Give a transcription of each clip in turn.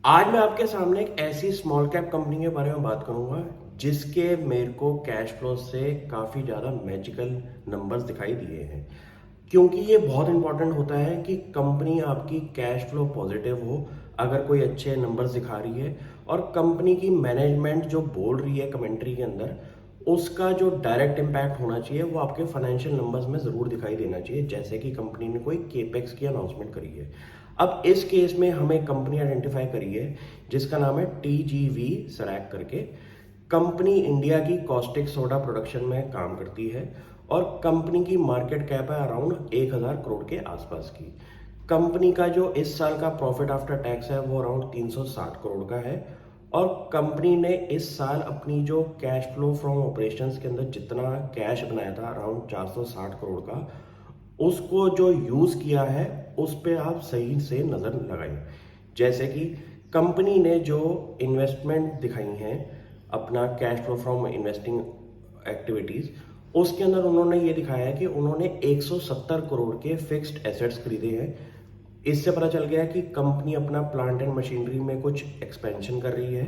आज मैं आपके सामने एक ऐसी स्मॉल कैप कंपनी के बारे में बात करूंगा जिसके मेरे को कैश फ्लो से काफ़ी ज़्यादा मैजिकल नंबर्स दिखाई दिए हैं। क्योंकि ये बहुत इंपॉर्टेंट होता है कि कंपनी आपकी कैश फ्लो पॉजिटिव हो अगर कोई अच्छे नंबर्स दिखा रही है, और कंपनी की मैनेजमेंट जो बोल रही है कमेंट्री के अंदर, उसका जो डायरेक्ट इम्पैक्ट होना चाहिए वो आपके फाइनेंशियल नंबर्स में ज़रूर दिखाई देना चाहिए, जैसे कि कंपनी ने कोई केपेक्स की अनाउंसमेंट करी है। अब इस केस में हमें कंपनी आइडेंटिफाई करी है जिसका नाम है TGV सैराक करके। कंपनी इंडिया की कॉस्टिक सोडा प्रोडक्शन में काम करती है और कंपनी की मार्केट कैप है अराउंड 1000 करोड़ के आसपास की। कंपनी का जो इस साल का प्रॉफिट आफ्टर टैक्स है वो अराउंड 360 करोड़ का है। और कंपनी ने इस साल अपनी जो कैश फ्लो फ्रॉम ऑपरेशंस के अंदर जितना कैश बनाया था अराउंड 460 करोड़ का, उसको जो यूज़ किया है उस पे आप सही से नज़र लगाएं। जैसे कि कंपनी ने जो इन्वेस्टमेंट दिखाई हैं, अपना cash flow from investing activities, उसके अंदर उन्होंने ये दिखाया है कि उन्होंने 170 करोड़ के फिक्स्ड एसेट्स खरीदे हैं। इससे पता चल गया कि कंपनी अपना प्लांट एंड मशीनरी में कुछ एक्सपेंशन कर रही है।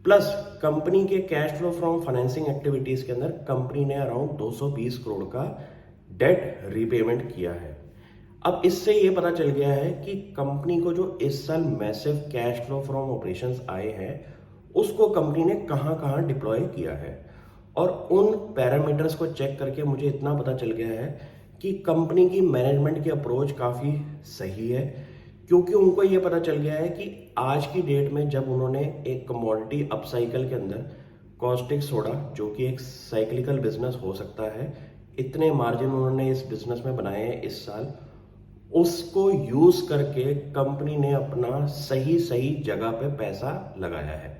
प्लस कंपनी के cash flow from financing activities के अंदर कंपनी ने अराउंड 220 करोड़ का डेट रीपेमेंट किया है। अब इससे ये पता चल गया है कि कंपनी को जो इस साल massive cash flow from operations आए हैं उसको कंपनी ने कहाँ कहाँ डिप्लॉय किया है। और उन पैरामीटर्स को चेक करके मुझे इतना पता चल गया है कि कंपनी की मैनेजमेंट की अप्रोच काफ़ी सही है। क्योंकि उनको ये पता चल गया है कि आज की डेट में जब उन्होंने एक कमोडिटी अपसाइकल के अंदर कॉस्टिक सोडा, जो कि एक साइक्लिकल बिजनेस हो सकता है, इतने मार्जिन उन्होंने इस बिजनेस में बनाए हैं इस साल, उसको यूज करके कंपनी ने अपना सही सही जगह पे पैसा लगाया है।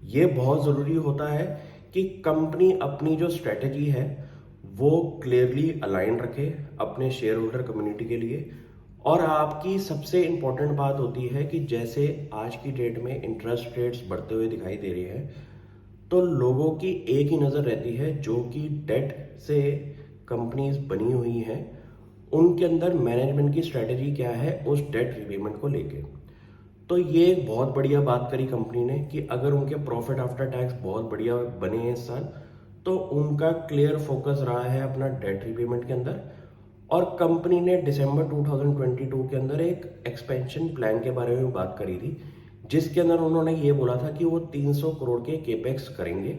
ये बहुत ज़रूरी होता है कि कंपनी अपनी जो स्ट्रेटजी है वो क्लियरली अलाइन रखे अपने शेयर होल्डर कम्युनिटी के लिए। और आपकी सबसे इम्पोर्टेंट बात होती है कि जैसे आज की डेट में इंटरेस्ट रेट्स बढ़ते हुए दिखाई दे रही हैं, तो लोगों की एक ही नज़र रहती है जो कि डेट से कंपनीज बनी हुई हैं, उनके अंदर मैनेजमेंट की स्ट्रेटजी क्या है उस डेट रिपेमेंट को लेके। तो ये एक बहुत बढ़िया बात करी कंपनी ने कि अगर उनके प्रॉफिट आफ्टर टैक्स बहुत बढ़िया बने हैं इस साल, तो उनका क्लियर फोकस रहा है अपना डेट रिपेमेंट के अंदर। और कंपनी ने दिसंबर 2022 के अंदर एक एक्सपेंशन प्लान के बारे में बात करी थी, जिसके अंदर उन्होंने ये बोला था कि वो 300 करोड़ के केपेक्स करेंगे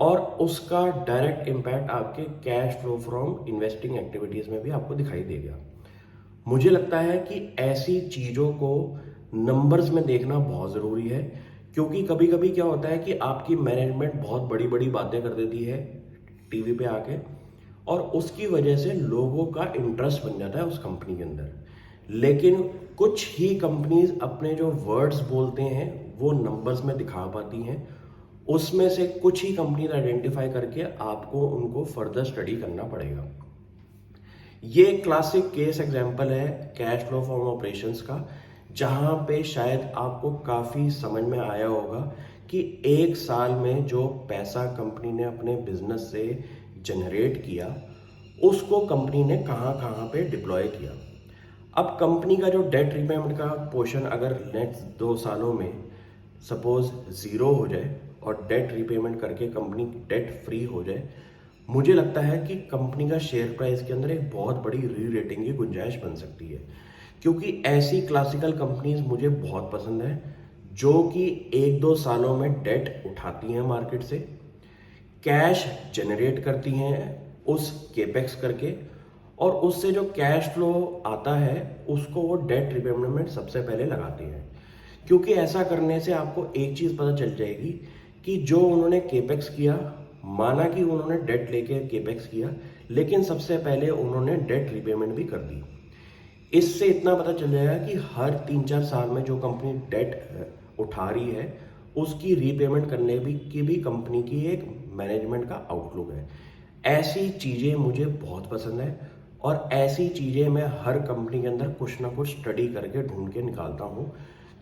और उसका डायरेक्ट इम्पैक्ट आपके cash flow from investing activities में भी आपको दिखाई देगा। मुझे लगता है कि ऐसी चीज़ों को नंबर्स में देखना बहुत ज़रूरी है। क्योंकि कभी कभी क्या होता है कि आपकी मैनेजमेंट बहुत बड़ी बड़ी बातें कर देती है टीवी पे आके, और उसकी वजह से लोगों का इंटरेस्ट बन जाता है उस कंपनी के अंदर। लेकिन कुछ ही कंपनीज अपने जो वर्ड्स बोलते हैं वो नंबर्स में दिखा पाती हैं। उसमें से कुछ ही कंपनीज आइडेंटिफाई करके आपको उनको फर्दर स्टडी करना पड़ेगा। ये क्लासिक केस एग्जांपल है कैश फ्लो फ्रॉम ऑपरेशंस का, जहां पे शायद आपको काफ़ी समझ में आया होगा कि एक साल में जो पैसा कंपनी ने अपने बिजनेस से जनरेट किया उसको कंपनी ने कहां कहां पे डिप्लॉय किया। अब कंपनी का जो डेट रीपेमेंट का पोर्शन अगर नेक्स्ट 2 सालों में सपोज ज़ीरो हो जाए और डेट रीपेमेंट करके कंपनी डेट फ्री हो जाए, मुझे लगता है कि कंपनी का शेयर प्राइस के अंदर एक बहुत बड़ी री रेटिंग की गुंजाइश बन सकती है। क्योंकि ऐसी क्लासिकल कंपनीज मुझे बहुत पसंद है जो कि 1-2 सालों में डेट उठाती हैं मार्केट से, कैश जनरेट करती हैं उस केपेक्स करके, और उससे जो कैश फ्लो आता है उसको वो डेट रिपेमेंट में सबसे पहले लगाते हैं। क्योंकि ऐसा करने से आपको एक चीज़ पता चल जाएगी कि जो उन्होंने केपेक्स किया, माना कि उन्होंने डेट लेके केपेक्स किया, लेकिन सबसे पहले उन्होंने डेट रिपेमेंट भी कर दी। इससे इतना पता चल जाएगा कि हर 3-4 साल में जो कंपनी डेट उठा रही है उसकी रीपेमेंट करने की भी कंपनी की एक मैनेजमेंट का आउटलुक है। ऐसी चीज़ें मुझे बहुत पसंद है और ऐसी चीज़ें मैं हर कंपनी के अंदर कुछ ना कुछ स्टडी करके ढूंढ के निकालता हूँ।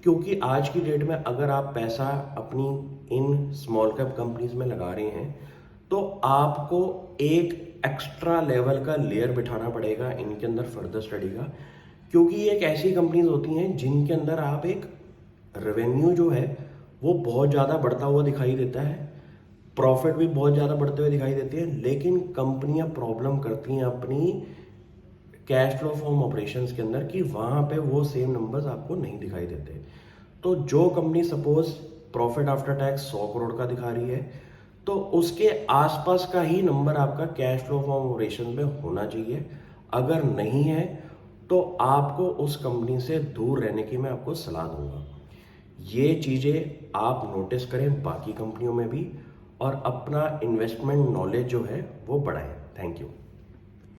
क्योंकि आज की डेट में अगर आप पैसा अपनी इन स्मॉल कैप कंपनीज में लगा रहे हैं, तो आपको एक एक्स्ट्रा लेवल का लेयर बिठाना पड़ेगा इनके अंदर फर्दर स्टडी का। क्योंकि ये एक ऐसी कंपनीज होती हैं जिनके अंदर आप एक रेवेन्यू जो है वो बहुत ज़्यादा बढ़ता हुआ दिखाई देता है, प्रॉफिट भी बहुत ज़्यादा बढ़ते हुए दिखाई देती है, लेकिन कंपनियां प्रॉब्लम करती हैं अपनी कैश फ्लो फ्रॉम ऑपरेशंस के अंदर कि वहाँ पे वो सेम नंबर्स आपको नहीं दिखाई देते। तो जो company suppose profit after tax 100 crore का दिखा रही है, तो उसके आसपास का ही नंबर आपका कैश फ्लो फ्रॉम ऑपरेशन में होना चाहिए। अगर नहीं है तो आपको उस कंपनी से दूर रहने की मैं आपको सलाह दूंगा। ये चीज़ें आप नोटिस करें बाकी कंपनियों में भी, और अपना इन्वेस्टमेंट नॉलेज जो है वो बढ़ाएं। Thank you.